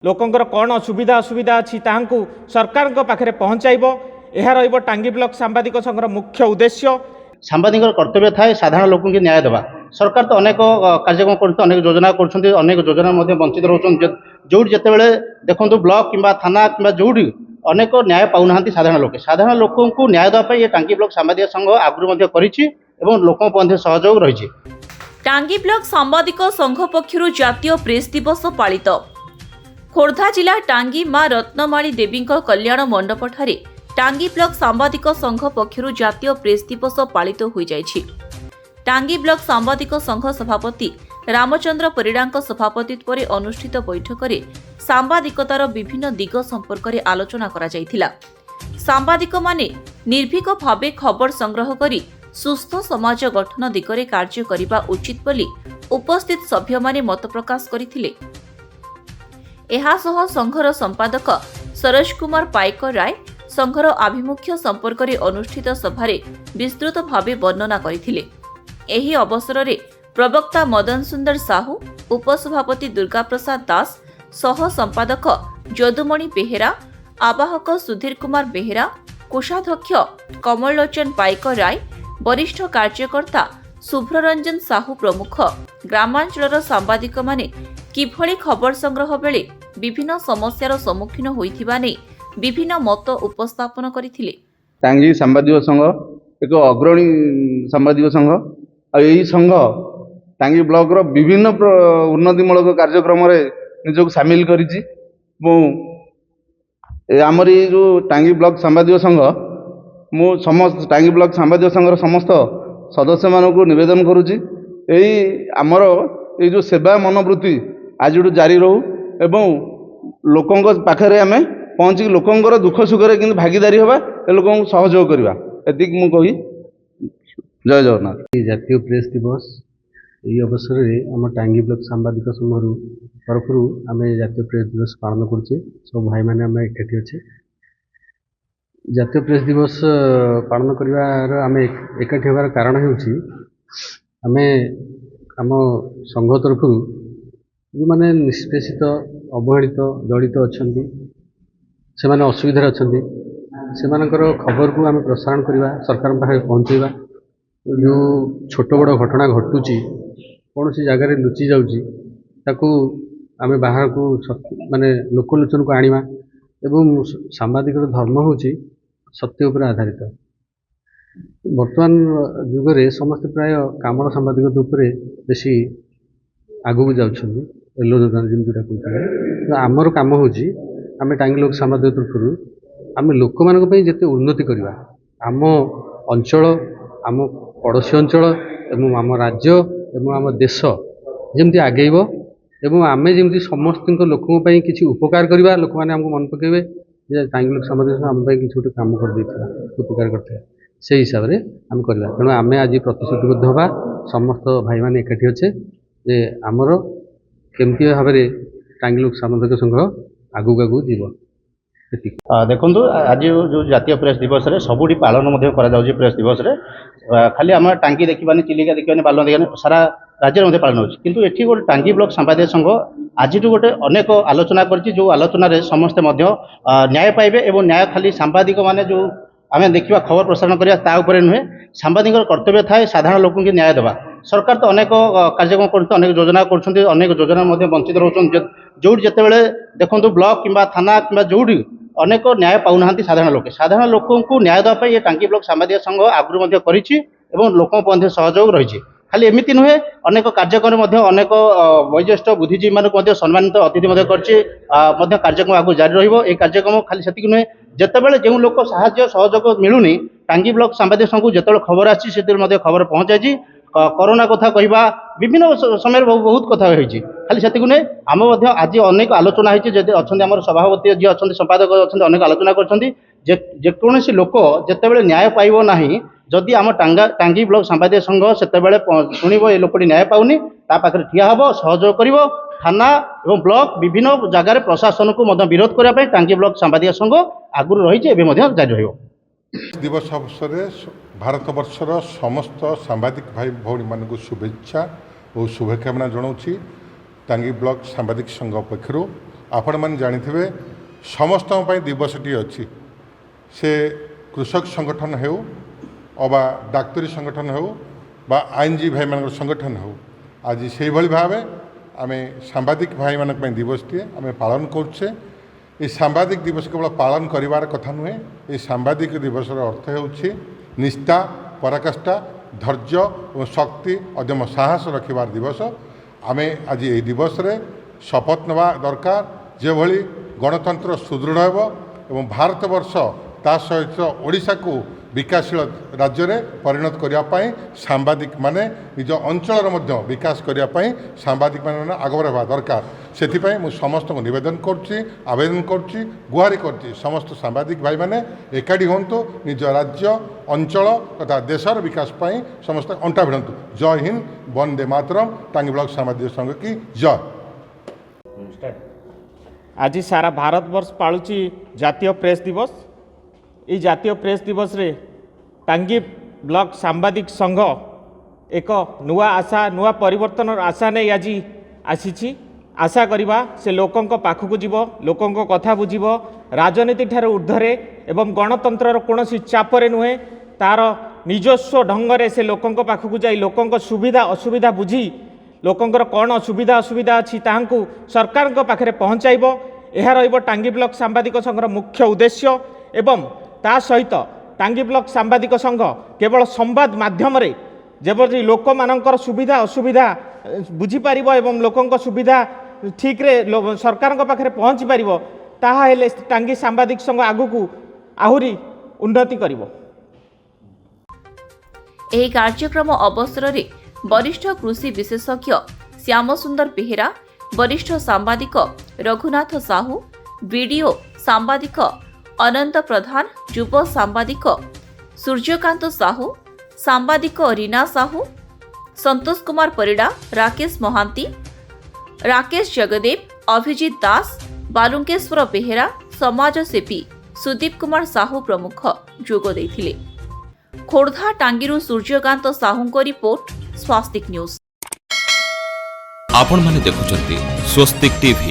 लोकंकर कौन सुविधा असुविधा अच्छी ताहू सरकार पाखे पहुँचाइब यह टांगी ब्लॉक सांबादिक संघर मुख्य उद्देश्य। सांबादिक कर्तव्य थाए साधारण लोक न्याय देवा। सरकार तो अनेक कार्यक्रम कर अनेक योजना कर अनेक योजना वंचित रोच जो जिते देखो ब्लॉक कि थाना कि जो अनेक न्याय पाऊना साधारण लोक को न्याय देवाई टांगी ब्लॉक सांबादिक संघ आगुरी लोक सहयोग रही। टांगी ब्लॉक सांबादिक संघ पक्षरु जातीय प्रेस दिवस पालित। खोर्धा जिला टांगी मां रत्नमाली देवी कल्याण मंडप ठारे टांगी ब्लॉक सांबादिक संघ पक्षरु जातीय प्रेस दिवस पालित हो जाइछि। टांगी ब्लॉक सांबादिक संघ सभापति रामचंद्र परिडांक सभापतित्व रे अनुष्ठित बैठक रे सांबादिकतार विभिन्न दिग संपर्क रे आलोचना करा जायथिला। सांबादिक माने निर्भीक भावे खबर संग्रह करी सुस्थ समाज गठन दिगरे कार्य करिबा उचित बोली उपस्थित सभ्य माने मत प्रकाश करिथिले। एहा सह संघर संपादक सरोज कुमार पाइकर राय संघर आभिमुख्य संपर्क रे अनुष्ठित सभारे विस्तृत भावे वर्णना करिथिले। एही अवसर रे प्रवक्ता मदन सुंदर साहू, उपसभापति दुर्गा प्रसाद दास, सह संपादक जदुमणि बेहेरा, आवाहक सुधीर कुमार बेहेरा, कोषाध्यक्ष कमल लोचन पाइकर राय, वरिष्ठ कार्यकर्ता शुभ्ररंजन साहू प्रमुख ग्रामांचलर सांबादिक माने किभଳି खबर संग्रह बेले विभिन्न समस्यार सम्मुखीन होइथिबा नै विभिन्न मत उपस्थापन करिथिले। टांगी सांबादिक संघ एक अग्रणी सांबादिक संघ यही संघ टांगी ब्लॉक रो विभिन्न उन्नतिमूलक कार्यक्रम रे निजक सामिल करिछि। आमर जो टांगी ब्लॉक सांबादिक संघ मु समस्त टांगी ब्लॉक सांबादिक संघर समस्त सदस्य मानक निवेदन करुछि यही आमर ये जो सेवा मनोवृत्ति आज जारी रहू एवं लोकों पाखे आम पहुँच लोकंर दुख सुखरे कि भागीदारी हवा लोक सहयोग करवा एतिक मु कही जय जगन्नाथ। जातीय प्रेस दिवस ये अवसर में आम टांगी ब्लॉक सांबादिक संघ तरफ आम जातीय प्रेस दिवस पालन करुचे। सब भाई मैंने आम एकाठी अच्छे जातीय प्रेस दिवस पालन कर आम एकाठी हबार कारण होउछि आम आम संघ तरफ जो मैंने निष्पेषित अवहेलित दलित अच्छा से माने असुविधा अच्छा से खबर को आम प्रसारण करवा सरकार पाखे पहुँचेवा। जो छोट बड़ घटना घटुची कौन सी जगार लुचि जाऊँगी ताकू आम बाहर को माने लोकलोचन को आनिबा एवं सांबादिक धर्म होची सत्य उपर आधारित। वर्तमान जुगरे समस्त प्राय कामर सांबादिक उपरे बेसी आगू जाउछन्ती एलो जमीटा कहते आमर काम होची आम टांगी लोक सांबादिक तरफ आम लोक मान जिते उन्नति करवा आम अंचल आम पड़ोशी अंचल एवं आम राज्य एवं आम देश जमती आगेब एवं आम जमी समस्त लोकों किसी उपकार करवा लोक मैंने आमको मन पकेबे जे टांगी लोक सांबादिक आम किसी गोटे काम कर उपकार करते से हिसाब से आम करवा। तेणु आम आज प्रतिश्रुतिबद्ध हवा समस्त भाई मैंने एकाठी अच्छे जे आमर केमती भाव में टांगी लोक सांबादिक संघ आगू आगू जीव। देखो आज जो जातीय प्रेस दिवस रे सबुठी पालन प्रेस दिवस रे खाली आम टांगी देखा चिलिका देखा बालन देखा सारा राज्य में पालन होती किंतु एठी गोटे टांगी ब्लॉक सांबादिक संघ आज गोटे अनेक आलोचना कर जो आलोचना रे समस्ते न्याय पाइबे एवं न्याय खाली सांबादिक माने जो आम देखा खबर प्रसारण करने नुहे सांबादिक कर्तव्य थाए साधारण लोक न्याय देवा। सरकार तो अनेक कार्यक्रम कर अनेक योजना कर अनेक योजना वंचित रोच जो जिते देखो ब्लॉक कि थाना कि जो अनेक न्याय पाऊना साधारण लोक को न्याय देवाई टांगी ब्लॉक सांबादिक संघ आगुरी कर लोक सहयोग रही। खाली एमती नुहे अनेक कार्यक्रम अनेक वयोज्येष्ठ बुद्धिजीवी मानक सम्मानित अतिथि कार्यक्रम आगे जारी रहिबो। ए कार्यक्रम खाली सेतिक नुहे जितेबाला जो लोक साहाय्य सहयोग मिलूनी टांगी ब्लॉक सांबादिक संघ जिते खबर आसी खबर पहुँचाई कोरोना कथा कहवा विभिन्न समय बहुत कथा होती खाली सेतिक नुहे आम आज अनेक आलोचना होती अच्छा सभापति जी अच्छा संपादक अच्छा अनेक आलोचना करकोसी लोक जितेबाला न्याय पाइब ना जदि आम टांगी ब्लॉक सांबादिक संघ से शुणव ये लोकटी न्याय पाऊनी पाखे ठिया हम सहयोग कर थाना और ब्लॉक विभिन्न जगार प्रशासन को विरोध करने टांगी ब्लॉक सांबादिक संघ आगुरी रही जारी रही। दिवस अवसर भारत वर्षर समस्त सांबादिक भाई भौणी मानक शुभेच्छा और शुभकामना जनाऊँ। टांगी ब्लॉक सांबादिक संघ पक्षर ଆପଣମାନେ ଜାଣିଥିବେ ସମସ୍ତଙ୍କ ପାଇଁ ଦିବସଟି ଅଛି। ସେ କୃଷକ ସଂଗଠନ ହେଉ ଅବା ଡାକ୍ତରୀ ସଂଗଠନ ହେଉ ବା ଆଇନଜୀବୀ ଭାଇମାନଙ୍କର ସଂଗଠନ ହେଉ, ଆଜି ସେଇଭଳି ଭାବେ ଆମେ ସାମ୍ବାଦିକ ଭାଇମାନଙ୍କ ପାଇଁ ଦିବସଟିଏ ଆମେ ପାଳନ କରୁଛେ। এই ସାମ୍ବାଦିକ ଦିବସ କେବଳ ପାଳନ କରିବାର କଥା ନୁହେଁ। এই ସାମ୍ବାଦିକ ଦିବସର ଅର୍ଥ ହେଉଛି ନିଷ୍ଠା, ପରାକାଷ୍ଠା, ଧୈର୍ଯ୍ୟ ଏବଂ ଶକ୍ତି, ଅଦମ୍ୟ ସାହସ ରଖିବାର ଦିବସ। ଆମେ ଆଜି ଏହି ଦିବସରେ ଶପଥ ନେବା ଦରକାର ଯେଭଳି ଗଣତନ୍ତ୍ର ସୁଦୃଢ଼ ହେବ ଏବଂ ଭାରତବର୍ଷ ତା ସହିତ ଓଡ଼ିଶାକୁ ବିକାଶଶୀଳ ରାଜ୍ୟରେ ପରିଣତ କରିବା ପାଇଁ ସାମ୍ବାଦିକମାନେ ନିଜ ଅଞ୍ଚଳର ମଧ୍ୟ ବିକାଶ କରିବା ପାଇଁ ସାମ୍ବାଦିକମାନେ ଆଗଭର ହେବା ଦରକାର। ସେଥିପାଇଁ ମୁଁ ସମସ୍ତଙ୍କୁ ନିବେଦନ କରୁଛି, ଆବେଦନ କରୁଛି, ଗୁହାରି କରୁଛି, ସମସ୍ତ ସାମ୍ବାଦିକ ଭାଇମାନେ ଏକାଠି ହୁଅନ୍ତୁ, ନିଜ ରାଜ୍ୟ ଅଞ୍ଚଳ ତଥା ଦେଶର ବିକାଶ ପାଇଁ ସମସ୍ତେ ଅଣ୍ଟା ଭିଡ଼ନ୍ତୁ। ଜୟ ହିନ୍ଦ, ବନ୍ଦେ ମାତରମ୍, ଟାଙ୍ଗୀ ବ୍ଲକ ସାମ୍ବାଦିକ ସଂଘ କି ଜୟ। ଆଜି ସାରା ଭାରତବର୍ଷ ପାଳୁଛି ଜାତୀୟ ପ୍ରେସ୍ ଦିବସ। এই জাতীয় প্রেস দিবসরে টাঙ্গী ব্লক সাংবাদিক সংঘ এক নূয়া আশা নূয়া পরিবর্তনের আশা নেই আজি আসিছি। আশা করিবা সে লোকଙ୍କ পাখକୁ ଯିବ, ଲୋକଙ୍କ କଥା ବୁଝିବ, ରାଜନୀତି ଠାରୁ ଊର୍ଦ୍ଧ୍ୱରେ ଏବଂ ଗଣତନ୍ତ୍ରର କୌଣସି ଚାପରେ ନୁହେଁ, ତାର ନିଜସ୍ୱ ଢଙ୍ଗରେ ସେ ଲୋକଙ୍କ ପାଖକୁ ଯାଇ ଲୋକଙ୍କ ସୁବିଧା ଅସୁବିଧା ବୁଝି ଲୋକଙ୍କର କ'ଣ ସୁବିଧା ଅସୁବିଧା ଅଛି ତାହାଙ୍କୁ ସରକାରଙ୍କ ପାଖରେ ପହଞ୍ଚାଇବ। ଏହା ରହିବ ଟାଙ୍ଗୀ ବ୍ଲକ ସାମ୍ବାଦିକ ସଂଘର ମୁଖ୍ୟ ଉଦ୍ଦେଶ୍ୟ। ଏବଂ ତା ସହିତ ଟାଙ୍ଗୀ ବ୍ଲକ ସାମ୍ବାଦିକ ସଂଘ କେବଳ ସମ୍ବାଦ ମାଧ୍ୟମରେ ଯେପରି ଲୋକମାନଙ୍କର ସୁବିଧା ଅସୁବିଧା ବୁଝିପାରିବ ଏବଂ ଲୋକଙ୍କ ସୁବିଧା ଠିକ୍ରେ ସରକାରଙ୍କ ପାଖରେ ପହଞ୍ଚି ପାରିବ, ତାହା ହେଲେ ଟାଙ୍ଗୀ ସାମ୍ବାଦିକ ସଂଘ ଆଗକୁ ଆହୁରି ଉନ୍ନତି କରିବ। ଏହି କାର୍ଯ୍ୟକ୍ରମ ଅବସରରେ ବରିଷ୍ଠ କୃଷି ବିଶେଷଜ୍ଞ ଶ୍ୟାମସୁନ୍ଦର ବେହେରା, ବରିଷ୍ଠ ସାମ୍ବାଦିକ ରଘୁନାଥ ସାହୁ, ଭିଡିଓ ସାମ୍ବାଦିକ ଅନନ୍ତ ପ୍ରଧାନ, ଯୁବ ସାମ୍ବାଦିକ ସୂର୍ଯ୍ୟକାନ୍ତ ସାହୁ, ସାମ୍ବାଦିକ ରୀନା ସାହୁ, ସନ୍ତୋଷ କୁମାର ପରିଡ଼ା, ରାକେଶ ମହାନ୍ତି, ରାକେଶ ଜଗଦେବ, ଅଭିଜିତ ଦାସ, ବାଲୁଙ୍କେଶ୍ୱର ବେହେରା, ସମାଜସେବୀ ସୁଦୀପ କୁମାର ସାହୁ ପ୍ରମୁଖ ଯୋଗ ଦେଇଥିଲେ। ଖୋର୍ଦ୍ଧା ଟାଙ୍ଗୀରୁ ସୂର୍ଯ୍ୟକାନ୍ତ ସାହୁଙ୍କ ରିପୋର୍ଟ, ସ୍ୱାସ୍ତିକ ନ୍ୟୁଜ୍। ଆପଣମାନେ ଦେଖୁଛନ୍ତି ସ୍ୱସ୍ତିକ ଟିଭି।